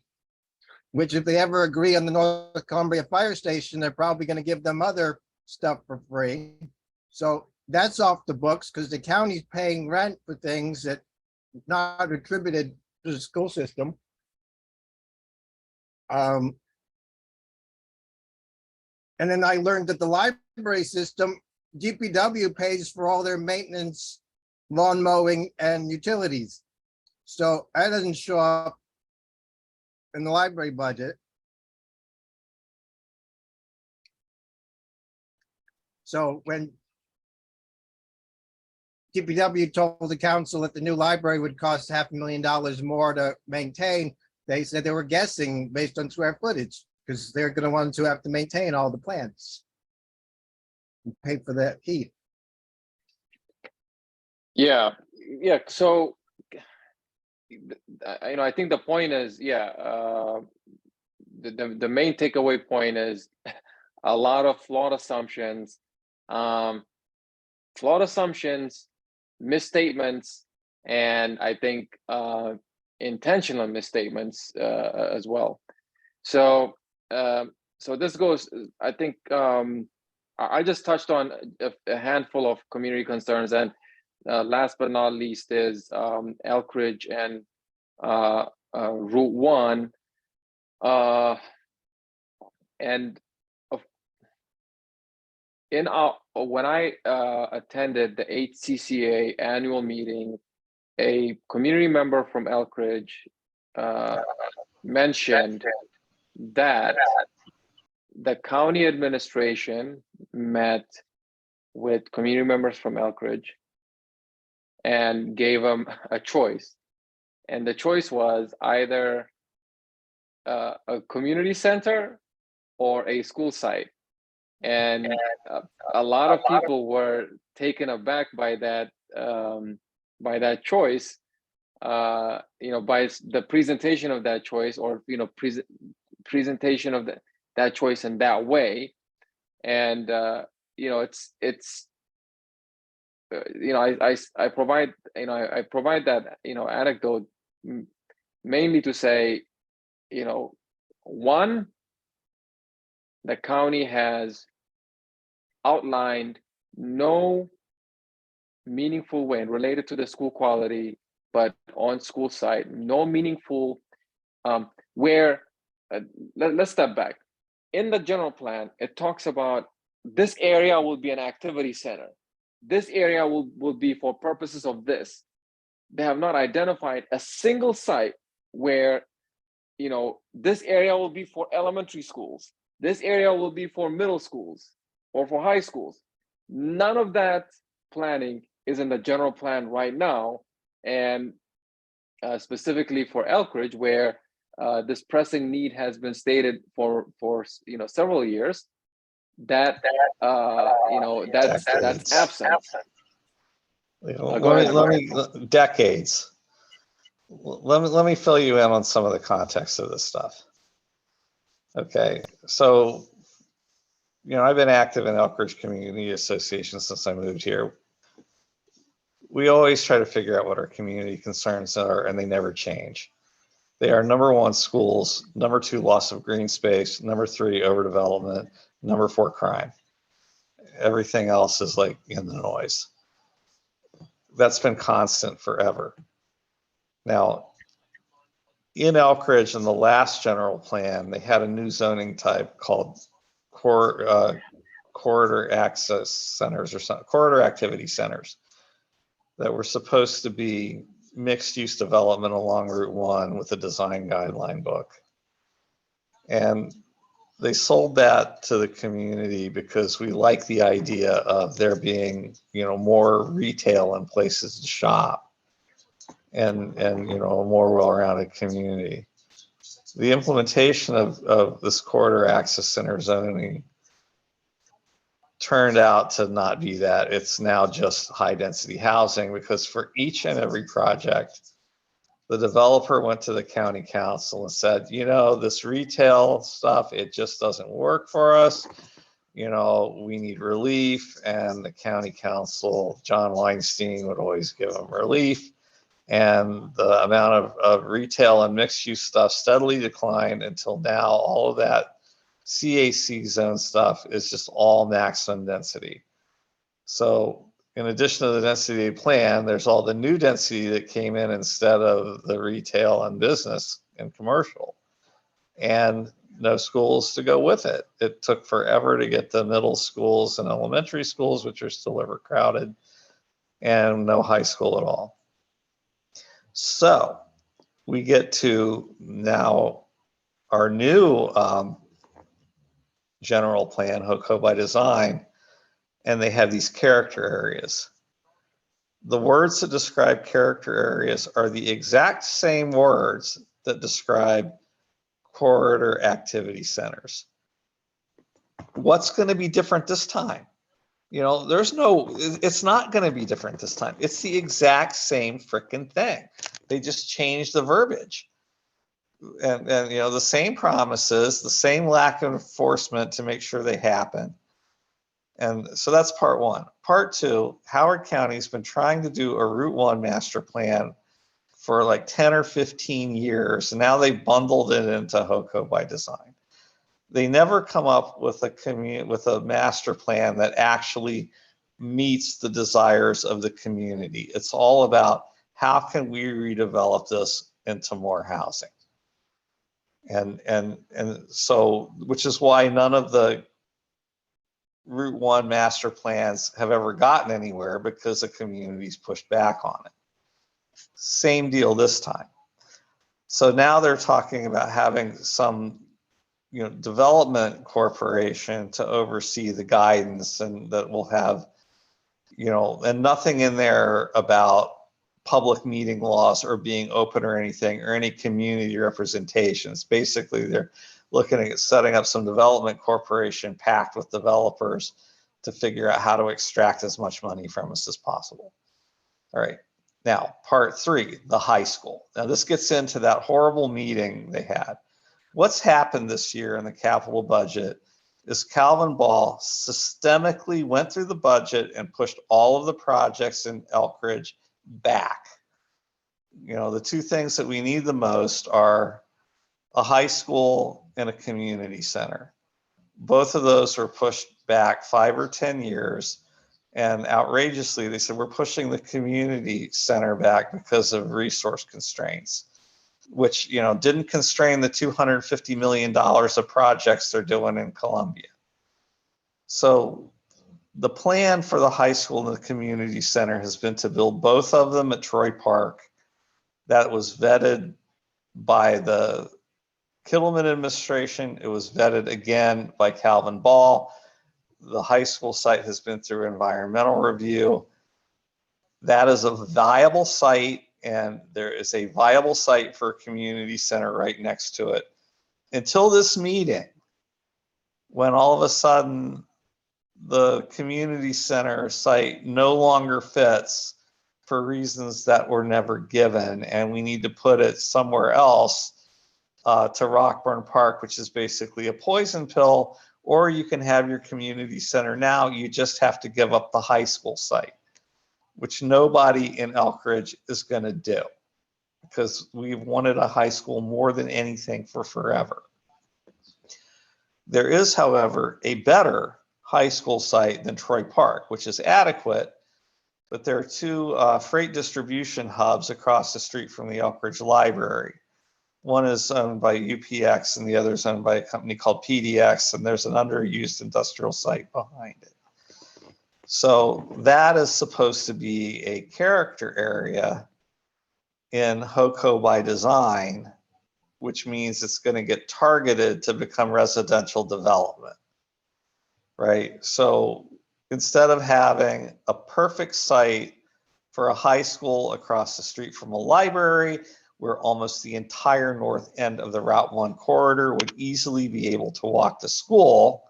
which if they ever agree on the North Cumbria Fire Station, they're probably going to give them other stuff for free. So that's off the books because the county's paying rent for things that not attributed to the school system. And then I learned that the library system, DPW pays for all their maintenance, lawn mowing, and utilities. So that doesn't show up in the library budget. So when DPW told the council that the new library would cost $500,000 more to maintain, they said they were guessing based on square footage because they're going to want to have to maintain all the plants and pay for that heat. Yeah. So, I think the point is, the main takeaway point is a lot of flawed assumptions, misstatements, and I think intentional misstatements as well. So this goes, I think I just touched on a handful of community concerns, and last but not least is Elkridge and Route 1. And when I attended the HCCA annual meeting, a community member from Elkridge mentioned that the county administration met with community members from Elkridge and gave them a choice. And the choice was either a community center or a school site. And a lot of people were taken aback by that choice, by the presentation of that choice, or presentation of that choice in that way. And I provide that anecdote mainly to say, one, the county has outlined no meaningful way related to the school quality, but on school site, no meaningful let's step back. In the general plan, it talks about this area will be an activity center. This area will be for purposes of this. They have not identified a single site where, this area will be for elementary schools. This area will be for middle schools or for high schools. None of that planning is in the general plan right now. And specifically for Elkridge, where this pressing need has been stated for several years, that's absent. Decades. Let me fill you in on some of the context of this stuff. Okay, so I've been active in Elkridge Community Association since I moved here. We always try to figure out what our community concerns are, and they never change. They are number 1, schools; number 2, loss of green space; number 3, overdevelopment; number 4, crime. Everything else is like in the noise. That's been constant forever. Now, in Elkridge, in the last general plan, they had a new zoning type called corridor access centers, or something, corridor activity centers, that were supposed to be mixed use development along Route 1 with a design guideline book. And they sold that to the community because we like the idea of there being, more retail and places to shop, and a more well-rounded community. The implementation of this corridor access center zoning turned out to not be that. It's now just high density housing, because for each and every project, the developer went to the county council and said, this retail stuff, it just doesn't work for us. We need relief. And the county council, John Weinstein, would always give them relief. And the amount of retail and mixed use stuff steadily declined until now all of that CAC zone stuff is just all maximum density. So in addition to the density plan, there's all the new density that came in instead of the retail and business and commercial, and no schools to go with it. It took forever to get the middle schools and elementary schools, which are still overcrowded, and no high school at all. So we get to now our new general plan, HoCo by Design, and they have these character areas. The words that describe character areas are the exact same words that describe corridor activity centers. What's going to be different this time? You know, it's not going to be different this time. It's the exact same freaking thing. They just changed the verbiage. And you know, the same promises, the same lack of enforcement to make sure they happen. And so that's part one. Part two, Howard County's been trying to do a Route 1 master plan for like 10 or 15 years. And now they bundled it into HoCo by Design. They never come up with a master plan that actually meets the desires of the community. It's all about how can we redevelop this into more housing. And so, which is why none of the Route 1 master plans have ever gotten anywhere, because the community's pushed back on it. Same deal this time. So now they're talking about having some, you know, development corporation to oversee the guidance, and that will have, you know, and nothing in there about public meeting laws or being open or anything, or any community representations. Basically, they're looking at setting up some development corporation packed with developers to figure out how to extract as much money from us as possible. All right. Now, part three, the high school. Now, this gets into that horrible meeting they had. What's happened this year in the capital budget is Calvin Ball systemically went through the budget and pushed all of the projects in Elkridge back. You know, the two things that we need the most are a high school and a community center. Both of those were pushed back 5 or 10 years. And outrageously, they said, we're pushing the community center back because of resource constraints, which, you know, didn't constrain the $250 million of projects they're doing in Columbia. So the plan for the high school and the community center has been to build both of them at Troy Park. That was vetted by the Kittleman administration. It was vetted again by Calvin Ball. The high school site has been through environmental review. That is a viable site, and there is a viable site for a community center right next to it. Until this meeting, when all of a sudden the community center site no longer fits for reasons that were never given, and we need to put it somewhere else, to Rockburn Park, which is basically a poison pill, or you can have your community center now. You just have to give up the high school site, which nobody in Elkridge is going to do, because we've wanted a high school more than anything for forever. There is, however, a better high school site than Troy Park, which is adequate, but there are two freight distribution hubs across the street from the Elkridge Library. One is owned by UPX and the other is owned by a company called PDX, and there's an underused industrial site behind it. So that is supposed to be a character area in HoCo by Design, which means it's going to get targeted to become residential development, right? So instead of having a perfect site for a high school across the street from a library, where almost the entire north end of the Route 1 corridor would easily be able to walk to school,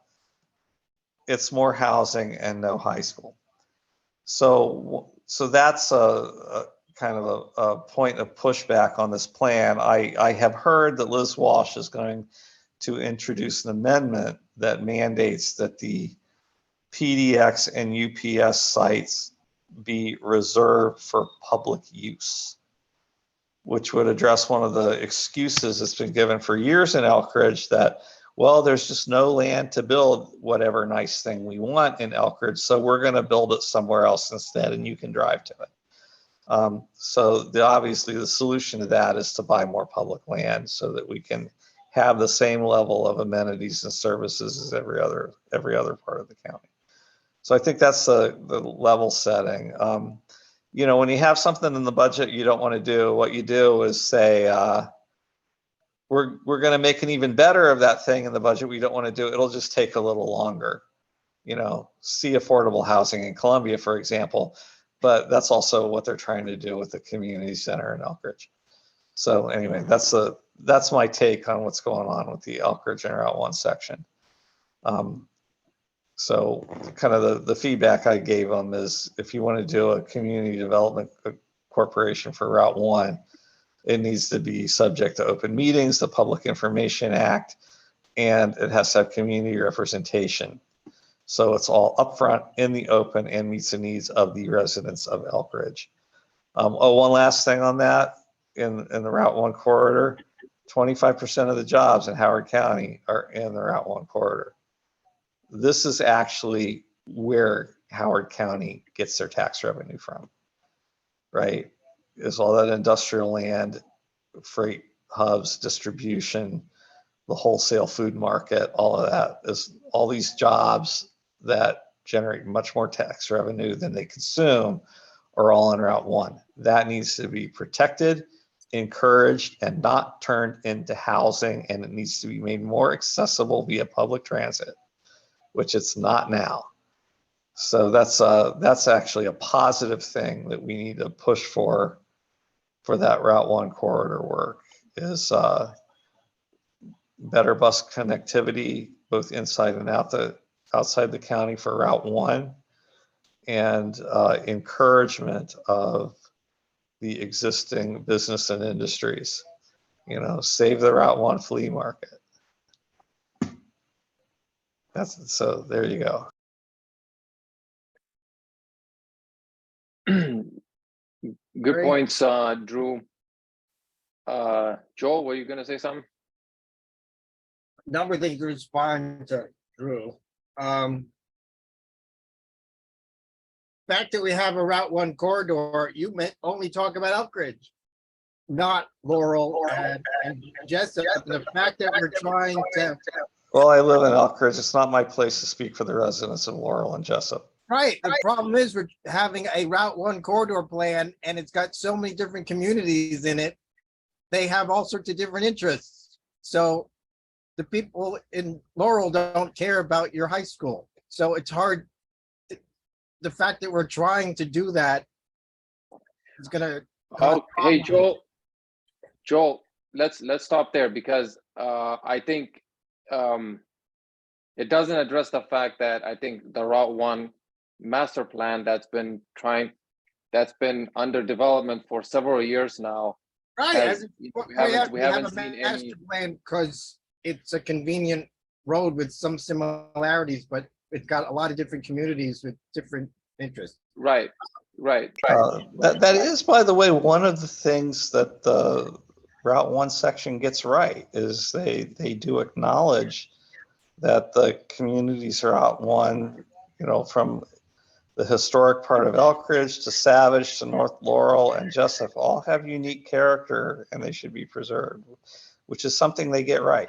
it's more housing and no high school. So that's a kind of a point of pushback on this plan. I have heard that Liz Walsh is going to introduce an amendment that mandates that the PDX and UPS sites be reserved for public use. which would address one of the excuses that's been given for years in Elkridge that, well, there's just no land to build whatever nice thing we want in Elkridge, so we're going to build it somewhere else instead, and you can drive to it. So obviously the solution to that is to buy more public land so that we can have the same level of amenities and services as every other part of the county. So I think that's the level setting. You know, when you have something in the budget you don't want to do, what you do is say, we're going to make an even better of that thing in the budget we don't want to do. It'll just take a little longer. You know, see affordable housing in Columbia, for example, but that's also what they're trying to do with the community center in Elkridge. So anyway, that's my take on what's going on with the Elkridge and Route 1 section. So kind of the feedback I gave them is, if you want to do a community development corporation for Route 1, it needs to be subject to open meetings, the Public Information Act, and it has to have community representation. So it's all upfront, in the open, and meets the needs of the residents of Elkridge. One last thing on that, in the Route 1 corridor, 25% of the jobs in Howard County are in the Route 1 corridor. This is actually where Howard County gets their tax revenue from, right? Is all that industrial land, freight hubs, distribution, the wholesale food market, all of that is all these jobs that generate much more tax revenue than they consume are all in Route 1. That needs to be protected, encouraged, and not turned into housing, and it needs to be made more accessible via public transit, which it's not now. So that's actually a positive thing that we need to push for that Route 1 corridor work, is better bus connectivity, both inside and outside the county for Route 1, and encouragement of the existing business and industries. You know, save the Route 1 flea market. So there you go. Good Great. points, Drew. Joel, were you going to say something? Number of things to respond to Drew. Fact that we have a Route 1 corridor, you meant only talk about Elkridge, not Laurel and Jessup. The fact that we're trying to. Well, I live in Elkridge. It's not my place to speak for the residents of Laurel and Jessup. Right. The problem is we're having a Route 1 corridor plan, and it's got so many different communities in it. They have all sorts of different interests. So the people in Laurel don't care about your high school. So it's hard. The fact that we're trying to do that is going to. Oh, hey, Joel, let's stop there, because I think it doesn't address the fact that I think the Route 1 master plan that's been under development for several years now. Right. We haven't seen a master plan because it's a convenient road with some similarities, but it's got a lot of different communities with different interests. Right. That is, by the way, one of the things that the Route 1 section gets right, is they do acknowledge that the communities are Route 1, you know, from the historic part of Elkridge to Savage to North Laurel and Jessup, all have unique character and they should be preserved, which is something they get right.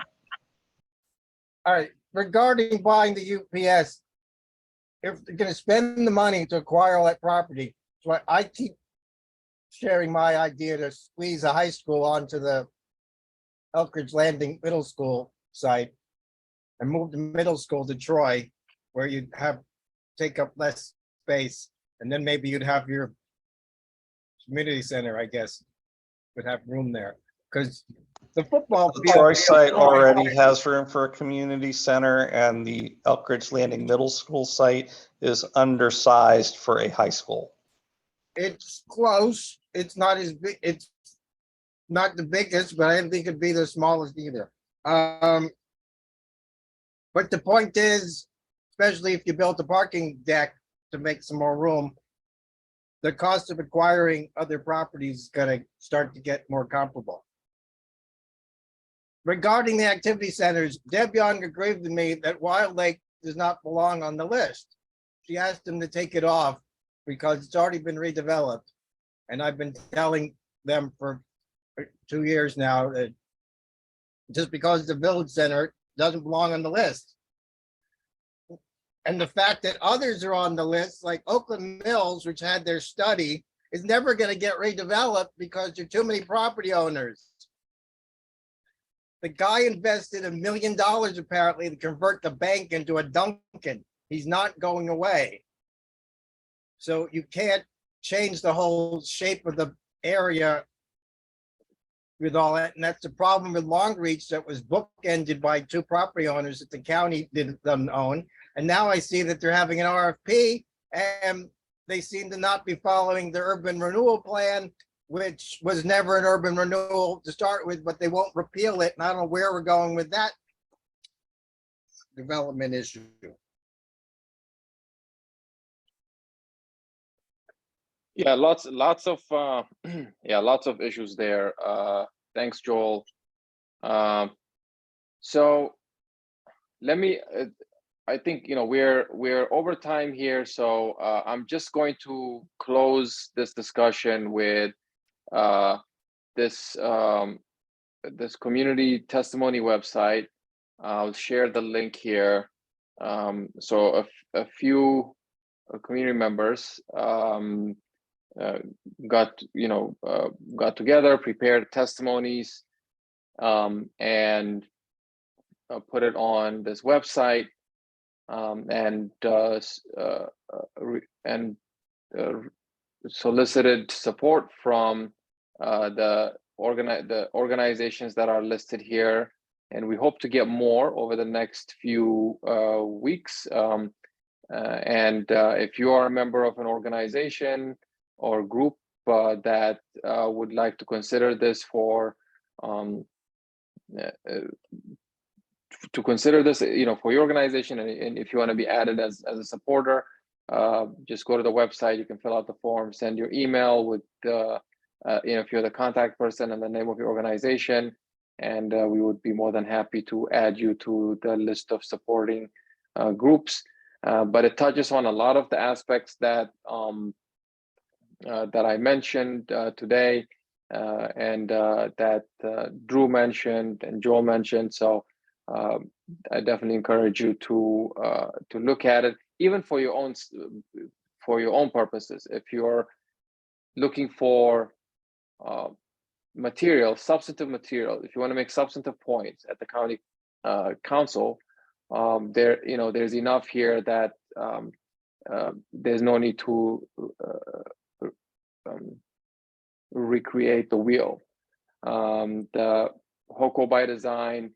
All right. Regarding buying the UPS, if they're going to spend the money to acquire all that property, so I keep sharing my idea to squeeze a high school onto the Elkridge Landing Middle School site and move the middle school to Troy, where you'd take up less space, and then maybe you'd have your community center, I guess, would have room there, because the football The Troy site already has room for a community center, and the Elkridge Landing Middle School site is undersized for a high school. It's close. It's not as big. It's not the biggest, but I didn't think it'd be the smallest either. But the point is, especially if you built a parking deck to make some more room, the cost of acquiring other properties is going to start to get more comparable. Regarding the activity centers, Deb Young agreed with me that Wild Lake does not belong on the list. She asked him to take it off because it's already been redeveloped. And I've been telling them for 2 years now that just because the village center doesn't belong on the list. And the fact that others are on the list, like Oakland Mills, which had their study, is never going to get redeveloped because there are too many property owners. The guy invested $1 million apparently to convert the bank into a Dunkin'. He's not going away. So you can't change the whole shape of the area with all that. And that's the problem with Longreach that was bookended by 2 property owners that the county didn't own. And now I see that they're having an RFP and they seem to not be following the urban renewal plan, which was never an urban renewal to start with, but they won't repeal it. And I don't know where we're going with that development issue. Yeah, lots of yeah, lots of issues there. Thanks, Joel. So let me. I think we're over time here, so I'm just going to close this discussion with this this community testimony website. I'll share the link here. So a few community members got together, prepared testimonies, and put it on this website, and solicited support from the organizations that are listed here, and we hope to get more over the next few weeks. And if you are a member of an organization or group that would like to consider this for for your organization, and if you want to be added as a supporter, just go to the website. You can fill out the form, send your email with if you're the contact person and the name of your organization, and we would be more than happy to add you to the list of supporting groups. But it touches on a lot of the aspects that that I mentioned today, and that Drew mentioned and Joel mentioned. So I definitely encourage you to look at it, even for your own purposes. If you're looking for substantive material, if you want to make substantive points at the county council, there's enough here that there's no need to recreate the wheel. The HoCo By Design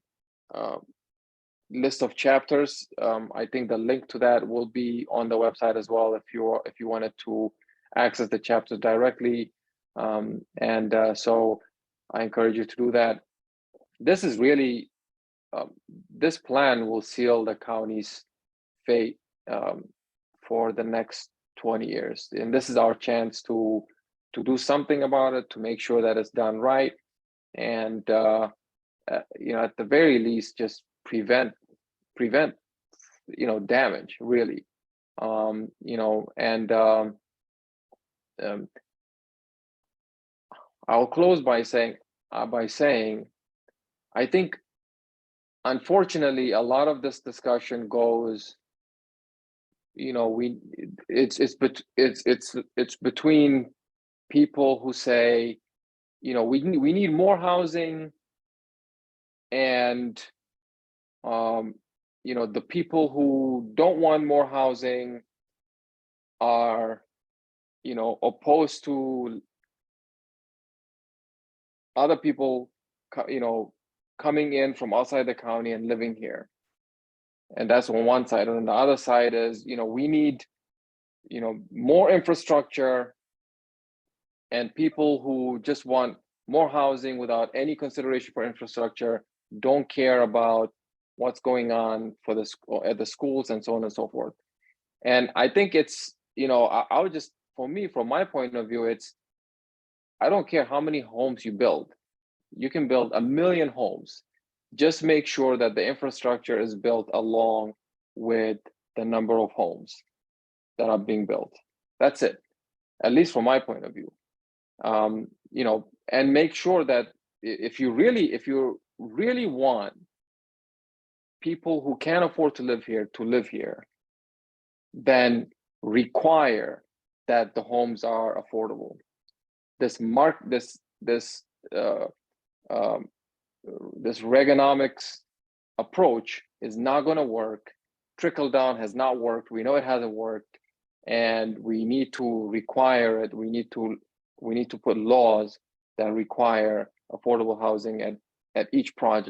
list of chapters, I think the link to that will be on the website as well if you wanted to access the chapters directly. So I encourage you to do that. This is really this plan will seal the county's fate for the next 20 years, and this is our chance to do something about it, to make sure that it's done right, and at the very least, just prevent damage, really. I'll close by saying I think, unfortunately, a lot of this discussion goes, it's between people who say, we need more housing, and the people who don't want more housing are opposed to other people coming in from outside the county and living here. And that's on one side. And on the other side is, we need more infrastructure, and people who just want more housing without any consideration for infrastructure don't care about what's going on at the schools and so on and so forth. And I think it's, I would just, for me, from my point of view, it's, I don't care how many homes you build. You can build 1 million homes. Just make sure that the infrastructure is built along with the number of homes that are being built. That's it, at least from my point of view. You know, and make sure that if you really want people who can't afford to live here, then require that the homes are affordable. This Reaganomics approach is not going to work. Trickle down has not worked. We know it hasn't worked, and we need to require it. We need to put laws that require affordable housing at each project.